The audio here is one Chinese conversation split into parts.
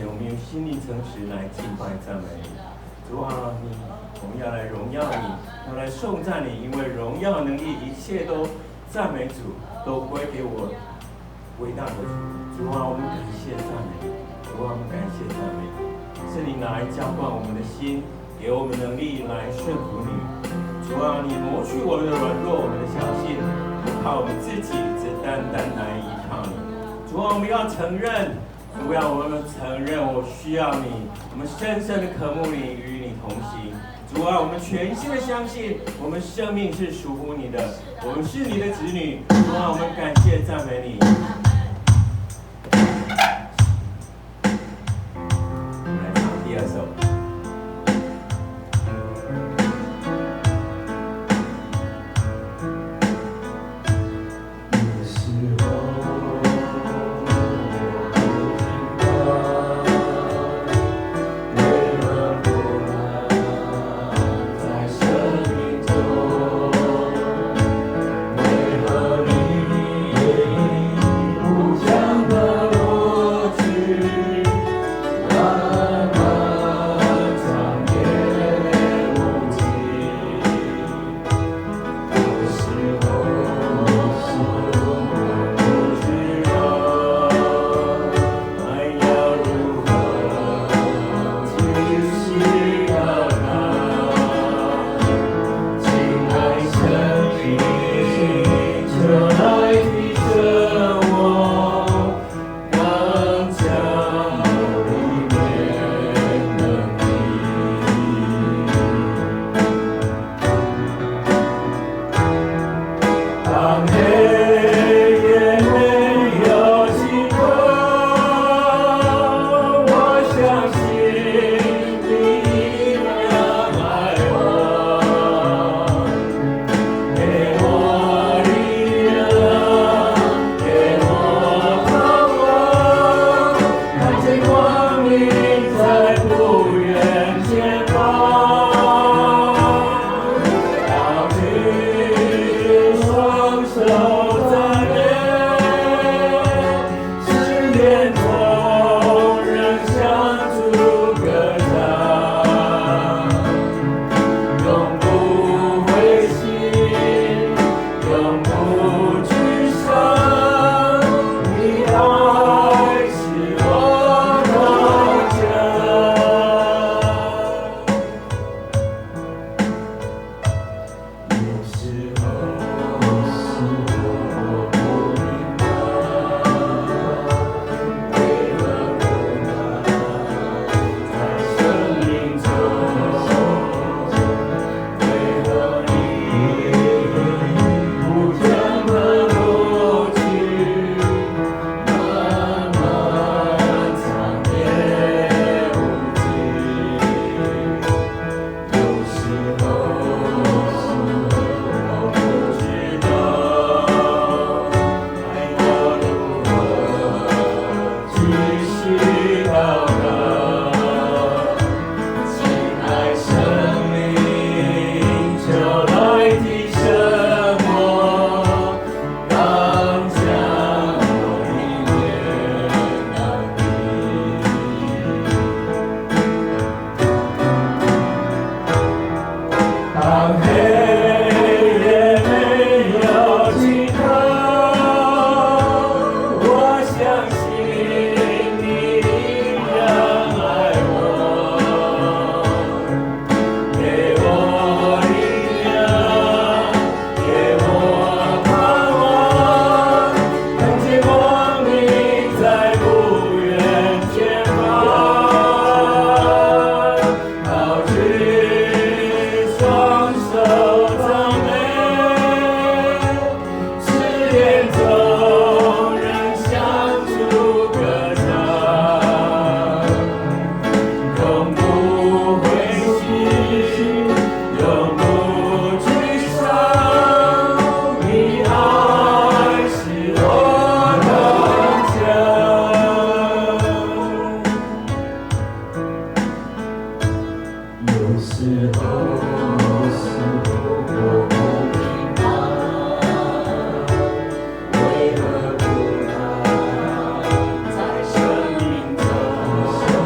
前，我们用心灵诚实来敬拜赞美你。主啊，我们要来荣耀你，要来颂赞你，因为荣耀能力一切都赞美主，都归给我伟大的主。主啊，我们感谢赞美你。主啊，我们感谢赞美你。圣灵来浇灌我们的心，给我们能力来顺服你。主啊，你磨去我们的软弱，我们的小心，不靠我们自己，只单单来依靠你。主啊，我们要承认。主啊，我们承认我需要你，我们深深的渴慕你，与你同行。主啊，我们全心的相信，我们生命是属乎你的，我们是你的子女。主啊，我们感谢赞美你。我们来唱第二首。为何不能在生命中？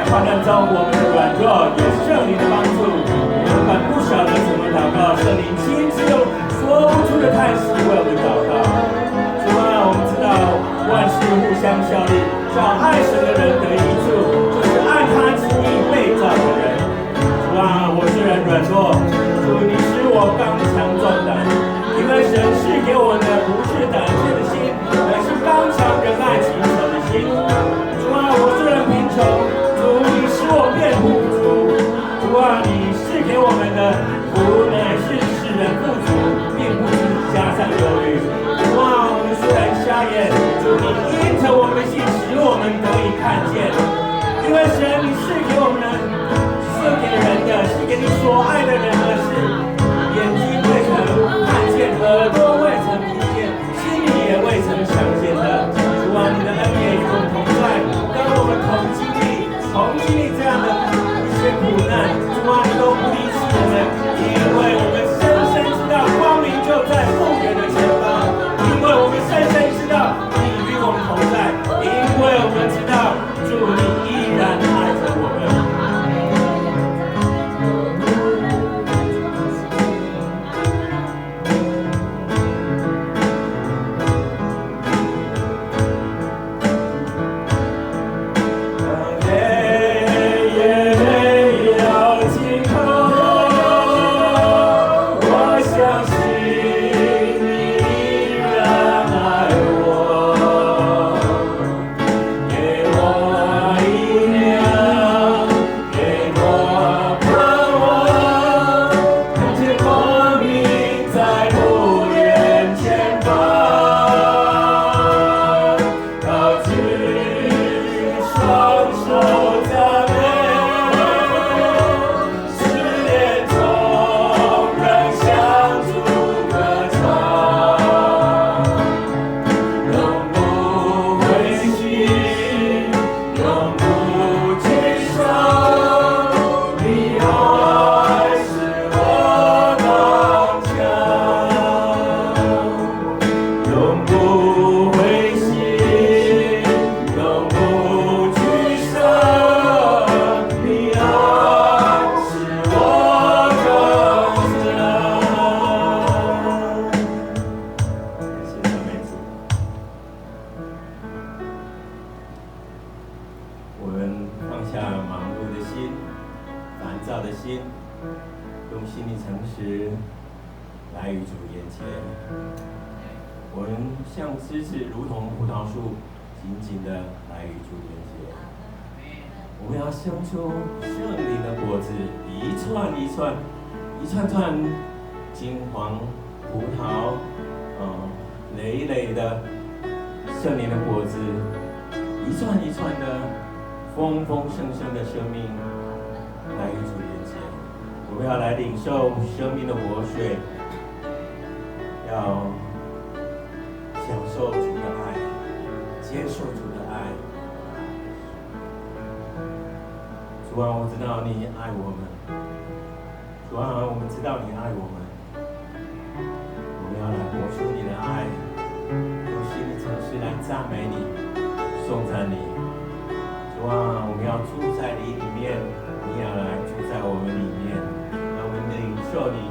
患难中我们的软弱有圣灵的帮助，我们本不晓得怎么祷告，圣灵亲自用说不出的叹息为我们祷告。主啊，我们知道万事互相效力，叫爱神的人得益处，就是按他旨意被造的人。主啊，我虽然软弱，主你使我刚强壮胆，因为神赐给我们的不是胆怯的心，而是刚强仁爱勤诚的心。主啊，我虽然贫穷，主你使我变富足。主啊，你赐给我们的福乃是使人富足，并不是加上忧虑。主啊，我们虽然瞎眼，主你因着我们的信，使我们得以看见。因为神你赐给我们的，赐给人的，是给你所爱的人的是眼睛未曾看见，耳朵未曾听见，心里也未曾想见的。主啊，你的恩典与我们同在，跟我们同经历这样的一些苦难。主啊，你都不离弃我们，因为我们深深知道光明就在不远的前方，因为我们深深知道你与我们同在，因为我们知道主你依然爱着我们。金黄葡萄，累累的圣灵的果子，一串一串的丰丰盛盛的生命来与主连接。我们要来领受生命的活水，要享受主的爱，接受主的爱。主啊，我知道你爱我们。主啊，我们知道你爱我们。我们要来活出你的爱，用心的诚实来赞美你，颂赞你。主啊，我们要住在你里面，你也要来住在我们里面，让我们领受你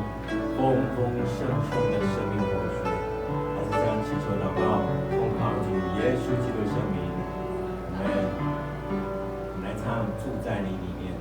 丰丰盛盛的生命活水。还是这样祈求祷告，奉靠主耶稣基督的圣名，我们来唱住在你里面。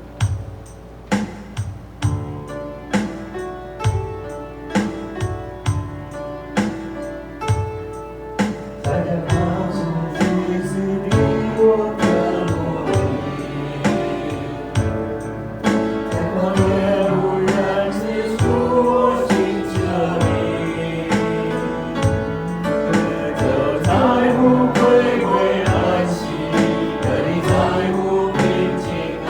在乎平静安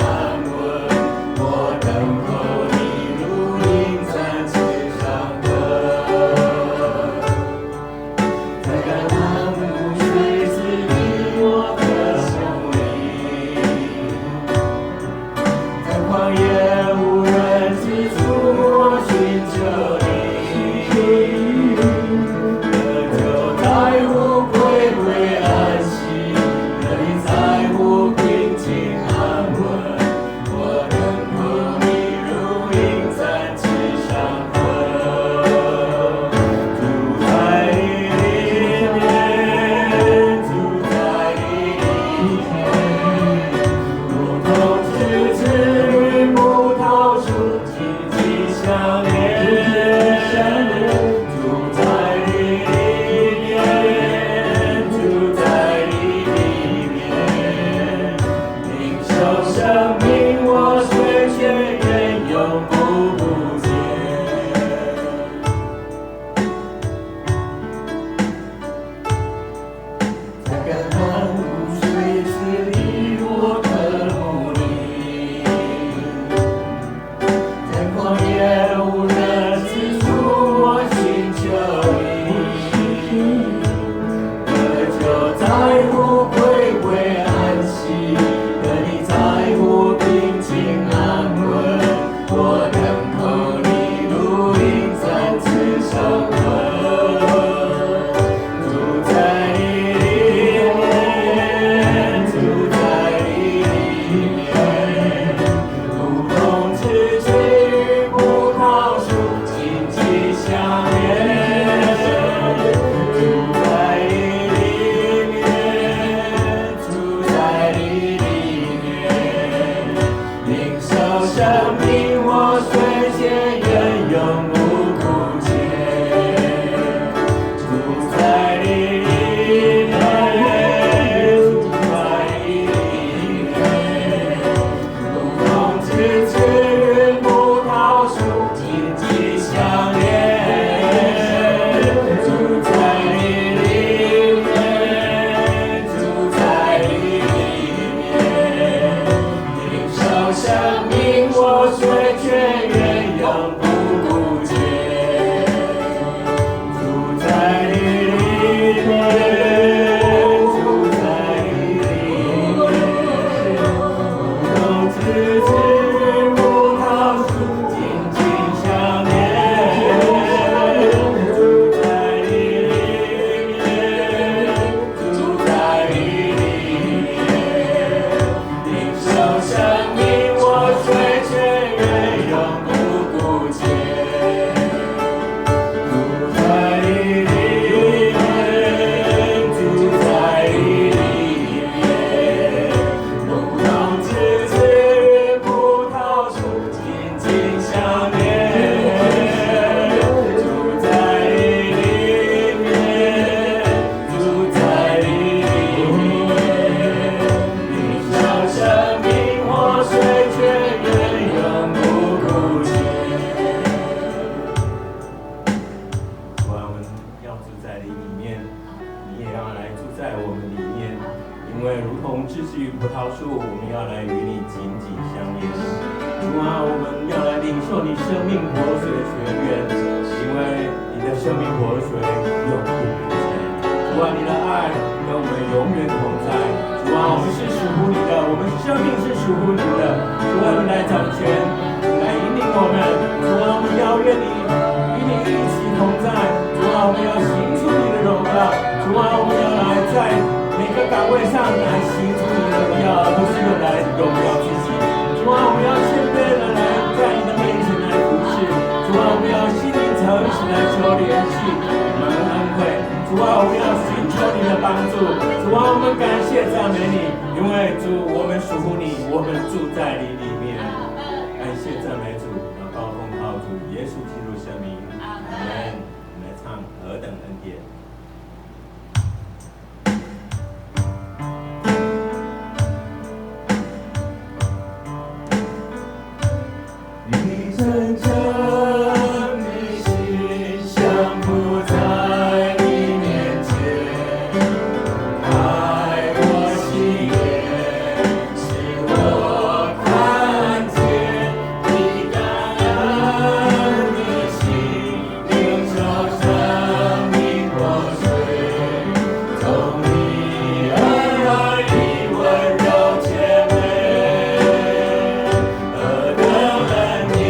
水却愿永不枯竭。主啊，我们要住在你里面，你也要来住在我们里面。因为如同枝子与葡萄树，我们要来与你紧紧相连。主啊，我们要来领受你生命活水的泉源，因为你的生命活水永不枯竭。主啊，你的爱跟我们永远同在。主啊，我们是属乎你的，我们生命是属乎你的。主啊，你来掌权，你来引领我们。主啊，我们邀约你，与你一起同在。主啊，我们要行出你的荣耀。主啊，我们要来在每个岗位上来行出你的荣耀，而不是用来荣耀自己。主啊，我们要谦卑的来在你的面前来服侍。主啊，我们要心灵诚实来求连续我们恩惠。主啊，我们要寻求你的帮助。主啊，我们感谢赞美你，因为主，我们属乎你，我们住在你里面。感谢赞美主，祷告奉靠主耶稣基督圣名，阿门。我们来唱何等恩典。真正的心相不在你面前，爱我喜悦，使我看见你感恩的心，领受生命活水，从你而来的温柔甜美，何等恩典。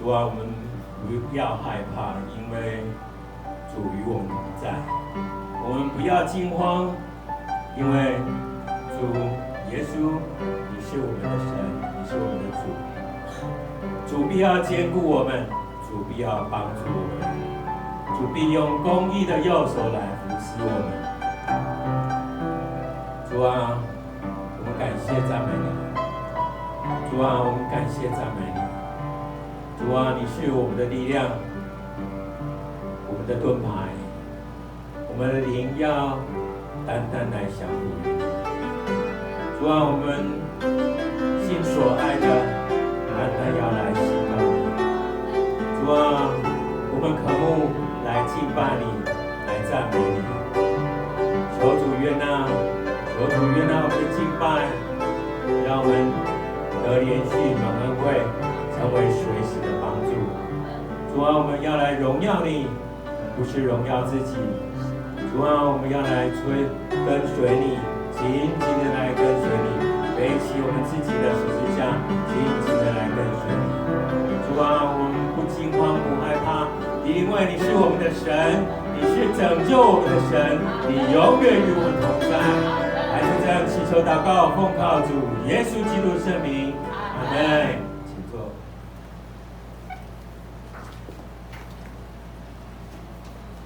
主啊，我们不要害怕，因为主与我们同在。我们不要惊慌，因为主耶稣，你是我们的神，你是我们的主。主必要坚固我们，主必要帮助我们，主必用公义的右手来扶持我们。主啊，我们感谢赞美你。主啊，我们感谢赞美你。主啊，你是我们的力量，我们的盾牌，我们的灵要单单来降服你。主啊，我们心所爱的，单单要来信靠你。主啊，我们渴慕来敬拜你，来赞美你。求主悦纳，求主悦纳我们的敬拜，让我们得连续蒙恩惠，成为随时的帮助。主啊，我们要来荣耀你，不是荣耀自己。主啊，我们要来跟随你，紧紧的来跟随你，背起我们自己的十字架，紧紧的来跟随你。主啊，我们不惊慌不害怕，因为你是我们的神，你是拯救我们的神，你永远与我们同在。还是这样祈求祷告，奉靠主耶稣基督圣名，阿门。